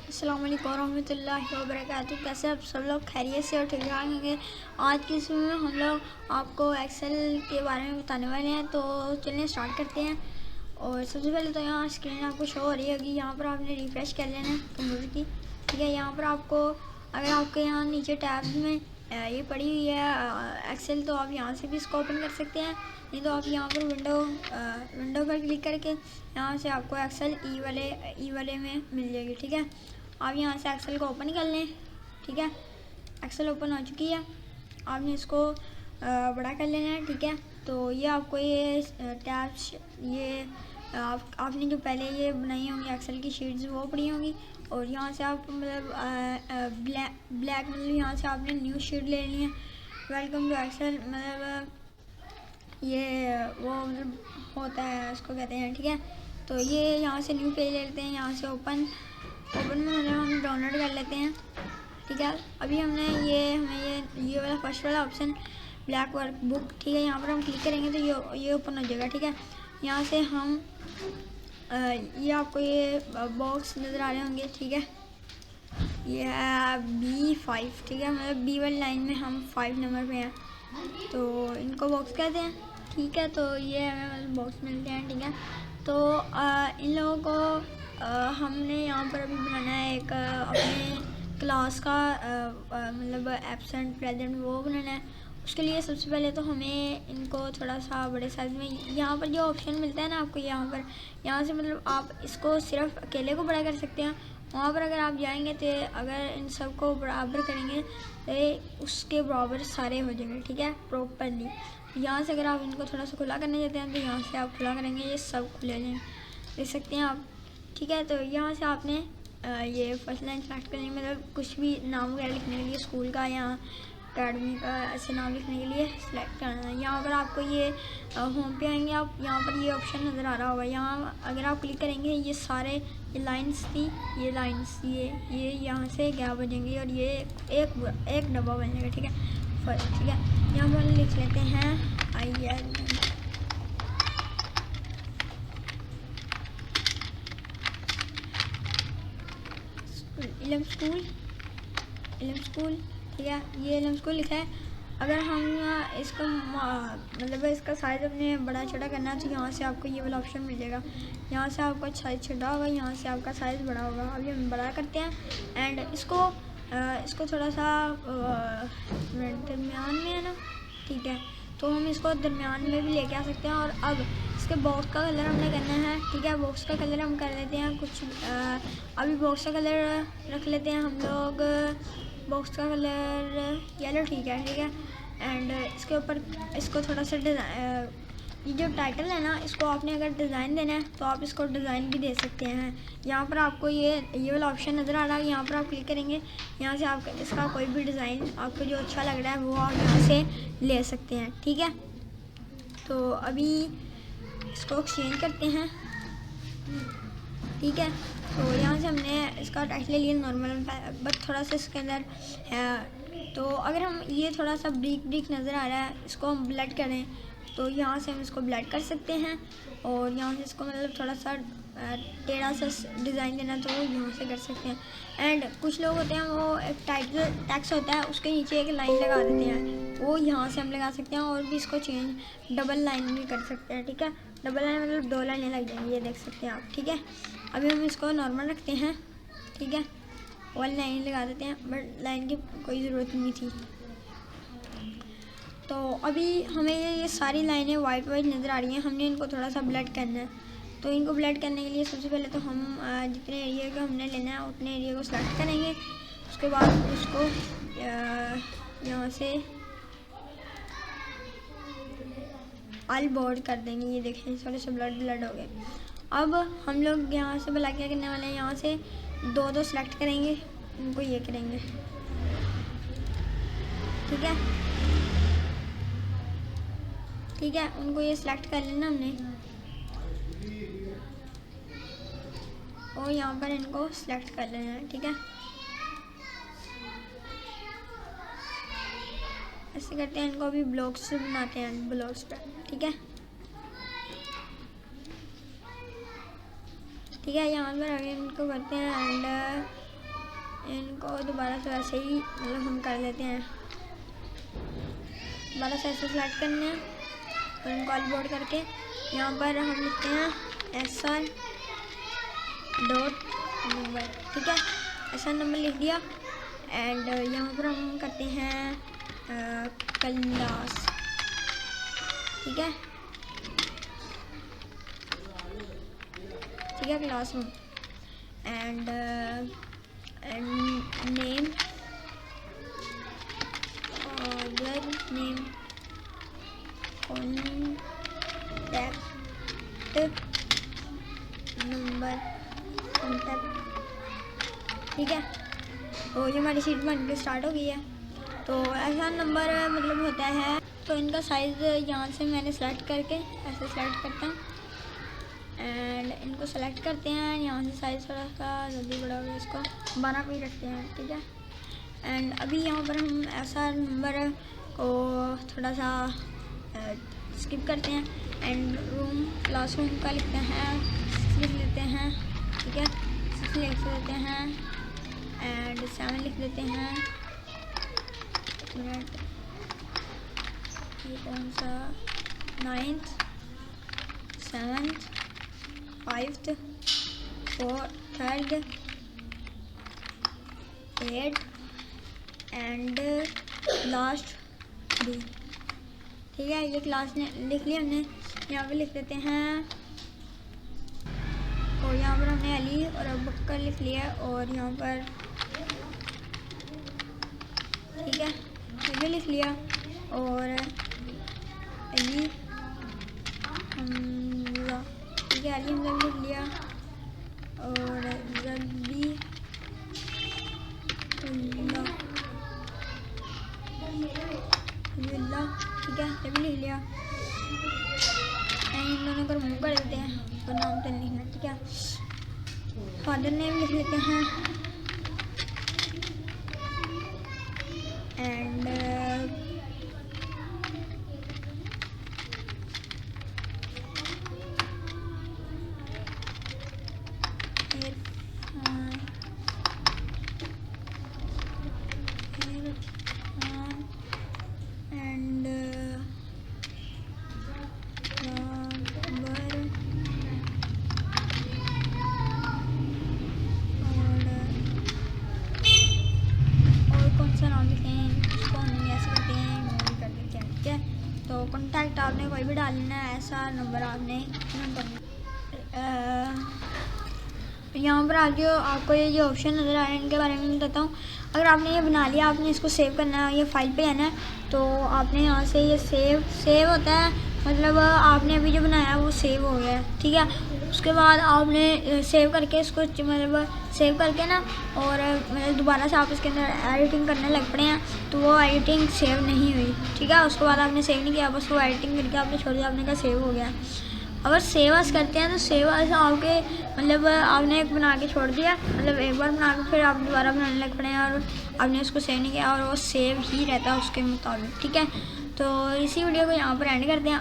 अस्सलाम वालेकुम रहमतुल्लाहि व बरकातुहू। कैसे आप सब लोग खैरियत से और ठीक ठाक होंगे। आज की इसमें हम लोग आपको एक्सेल के बारे में बताने वाले हैं, तो चलिए स्टार्ट करते हैं। और सबसे पहले तो यहाँ स्क्रीन आपको शो हो रही होगी, यहाँ पर आपने रिफ़्रेश कर लेना है कंप्यूटर की। ठीक है, यहाँ पर आपको अगर आपके यहाँ नीचे टैब्स में ये पड़ी हुई है एक्सेल, तो आप यहाँ से भी इसको ओपन कर सकते हैं। नहीं तो आप यहाँ पर विंडो पर क्लिक करके यहाँ से आपको एक्सेल ई वाले में मिल जाएगी। ठीक है, आप यहाँ से एक्सेल को ओपन कर लें। ठीक है, एक्सेल ओपन हो चुकी है, आपने इसको बड़ा कर लेना है। ठीक है, तो ये आपको ये टैब्स ये आपने जो पहले ये बनाई होंगी एक्सेल की शीट्स वो पड़ी होंगी, और यहाँ से आप मतलब ब्लैक मतलब यहाँ से आपने न्यू शीट ले ली है। वेलकम टू एक्सेल मतलब ये वो मतलब होता है, उसको कहते हैं। ठीक है, तो ये यहाँ से न्यू पेज ले लेते हैं, यहाँ से ओपन में मतलब हम डाउनलोड कर लेते हैं। ठीक है, अभी हमें ये वाला फर्स्ट वाला ऑप्शन ब्लैक वर्क बुक, ठीक है, यहाँ पर हम क्लिक करेंगे तो ये ओपन हो जाएगा। ठीक है, यहाँ से हम ये आपको ये बॉक्स नज़र आ रहे होंगे। ठीक है, ये है B5। ठीक है, मतलब B वाली लाइन में हम 5 नंबर पे हैं, तो इनको बॉक्स कहते हैं। ठीक है, तो ये हमें मतलब बॉक्स मिलते हैं। ठीक है, तो इन लोगों को हमने यहाँ पर अभी बनाना है एक अपने क्लास का मतलब एब्सेंट प्रेजेंट वो बनाना है। उसके लिए सबसे पहले तो हमें इनको थोड़ा सा बड़े साइज़ में यहाँ पर जो ऑप्शन मिलता है ना आपको, यहाँ से मतलब आप इसको सिर्फ अकेले को बड़ा कर सकते हैं। वहाँ पर अगर आप जाएंगे तो अगर इन सब को बराबर करेंगे तो उसके बराबर सारे हो जाएंगे। ठीक है, प्रॉपरली। यहाँ से अगर आप इनको थोड़ा सा खुला करने जाते हैं तो यहाँ से आप खुला करेंगे, ये सब खुले जाएंगे, देख सकते हैं आप। ठीक है, तो यहाँ से आपने ये फर्स्ट लाइन सेलेक्ट करनी, मतलब कुछ भी नाम वगैरह लिखने के लिए स्कूल का या अकेडमी का ऐसे नाम लिखने के लिए सिलेक्ट करना है। यहाँ पर आपको ये होम पे आएंगे, आप यहाँ पर ये ऑप्शन नज़र आ रहा होगा, यहाँ अगर आप क्लिक करेंगे ये सारे ये लाइन्स थी, ये लाइन्स ये यहाँ से गैप बनेंगी और ये एक डब्बा बन जाएगा। ठीक है, फर्स्ट। ठीक है, यहाँ पर लिख लेते हैं इलम स्कूल। ठीक है, ये इलम स्कूल लिखा है। अगर हम इसको मतलब इसका साइज़ अपने बड़ा छोटा करना है तो यहाँ से आपको ये वाला ऑप्शन मिल जाएगा, यहाँ से आपका साइज़ छोटा होगा, यहाँ से आपका साइज़ बड़ा होगा। अभी हम बड़ा करते हैं एंड इसको थोड़ा सा दरमियान में है ना। ठीक है, तो हम इसको दरमियान में भी लेके आ सकते हैं। और अब इसके बॉक्स का कलर हमने करना है। ठीक है, बॉक्स का कलर हम कर लेते हैं कुछ अभी बॉक्स का कलर रख लेते हैं हम लोग, बॉक्स का कलर येलो। ठीक है, ठीक है, एंड इसके ऊपर इसको थोड़ा सा ये जो टाइटल है ना, इसको आपने अगर डिज़ाइन देना है तो आप इसको डिज़ाइन भी दे सकते हैं। यहाँ पर आपको ये वाला ऑप्शन नज़र आ रहा है, यहाँ पर आप क्लिक करेंगे, यहाँ से आप इसका कोई भी डिज़ाइन आपको जो अच्छा लग रहा है वो आप यहाँ से ले सकते हैं। ठीक है, तो अभी इसको एक्सचेंज करते हैं। ठीक है, तो यहाँ से हमने इसका टाइटल ले लिया नॉर्मल, बट थोड़ा सा इसके अंदर है, तो अगर हम ये थोड़ा सा ब्रिक नज़र आ रहा है, इसको हम ब्लड करें तो यहाँ से हम इसको ब्लड कर सकते हैं। और यहाँ से इसको मतलब थोड़ा सा टेढ़ा सा डिज़ाइन देना तो यहाँ से कर सकते हैं। एंड कुछ लोग होते हैं वो एक टाइटल टैक्स होता है उसके नीचे एक लाइन लगा देते हैं, वो यहाँ से हम लगा सकते हैं। और भी इसको चेंज डबल लाइन भी कर सकते हैं। ठीक है, डबल लाइन मतलब 2 लाइनें लग जाएंगी, ये देख सकते हैं आप। ठीक है, अभी हम इसको नॉर्मल रखते हैं। ठीक है, 1 लाइन लगा देते हैं, बट लाइन की कोई ज़रूरत नहीं थी। तो अभी हमें ये सारी लाइनें वाइट नज़र आ रही हैं, हमने इनको थोड़ा सा ब्लड करना है। तो इनको ब्लड करने के लिए सबसे पहले तो हम जितने एरिया का हमने लेना है उतने एरिया को सेलेक्ट करेंगे। उसके बाद उसको यहाँ से ऑल बोर्ड कर देंगे, ये देखें थोड़े से ब्लड हो गए। अब हम लोग यहाँ से भला क्या करने वाले हैं, यहाँ से 2 सेलेक्ट करेंगे, इनको ये करेंगे। ठीक है, ठीक है, उनको ये सिलेक्ट कर लेना हमने, और यहाँ पर इनको सिलेक्ट कर लेना है। ठीक है, ऐसे करते हैं, इनको अभी ब्लॉक्स बनाते हैं ब्लॉक्स पर। ठीक है, ठीक है, यहाँ पर अभी इनको करते हैं एंड इनको दोबारा से वैसे ही मतलब हम कर लेते हैं, दोबारा से ऐसे सेलेक्ट करने हैं और इनको ऑल बोर्ड करके यहाँ पर हम लिखते हैं SR डॉट नंबर। ठीक है, SR नंबर लिख दिया एंड यहाँ पर हम करते हैं क्लास। ठीक है, class room and name other name contact number contact. ठीक है, तो ये हमारी शीट बन के स्टार्ट हो गई है। तो ऐसा नंबर मतलब होता है, तो इनका साइज़ यहाँ से मैंने सेलेक्ट करके ऐसे सेलेक्ट करता हूँ एंड इनको सेलेक्ट करते हैं। यहाँ से साइज़ थोड़ा सा जल्दी बड़ा हो गया, इसको 12 पे ही रखते हैं। ठीक है, एंड अभी यहाँ पर हम ऐसा नंबर को थोड़ा सा स्किप करते हैं एंड रूम क्लासरूम का लिखते हैं, लिख लेते हैं। ठीक है, 6 लिख लेते हैं एंड 7 लिख लेते हैं। मिनट, ये कौन सा 9th 7th 5th 3rd 8th and last 3। ठीक है, ये क्लास ने लिख लिया हमने। यहाँ पे लिख लेते हैं और यहाँ पर हमने अली और अबू बकर लिख लिया और यहाँ पर ठीक है ये भी लिख लिया और अली हमजा। ठीक है, अली हमजा लिख लिया और रबी ठीक है, ये भी लिख लिया एंड इन दोनों को रिमूव कर देते हैं, तो नाम तो नहीं लिखना। ठीक है, फादर नेम लिख लेते हैं एंड कॉन्टैक्ट आपने कोई भी डालना है, ऐसा नंबर आपने यहाँ पर आगे आपको ये ऑप्शन नज़र आ रहे हैं, इनके बारे में बताता हूँ। अगर आपने ये बना लिया, आपने इसको सेव करना है, ये फाइल पे आना है, तो आपने यहाँ से ये सेव होता है, मतलब आपने अभी जो बनाया है वो सेव हो गया है। ठीक है, उसके बाद आपने सेव करके इसको मतलब सेव करके ना और दोबारा से आप इसके अंदर एडिटिंग करने लग पड़े हैं, तो वो एडिटिंग सेव नहीं हुई। ठीक है, उसके बाद आपने सेव नहीं किया, बस वो एडिटिंग करके आपने छोड़ दिया, आपने कहा सेव हो गया। अगर सेव एज़ करते हैं तो सेव एज़ आपके मतलब आपने एक बना के छोड़ दिया, मतलब एक बार बना के फिर आप दोबारा बनाने लग पड़े हैं और आपने उसको सेव नहीं किया और वो सेव ही रहता है उसके मुताबिक। ठीक है, तो इसी वीडियो को यहाँ पर एंड करते हैं।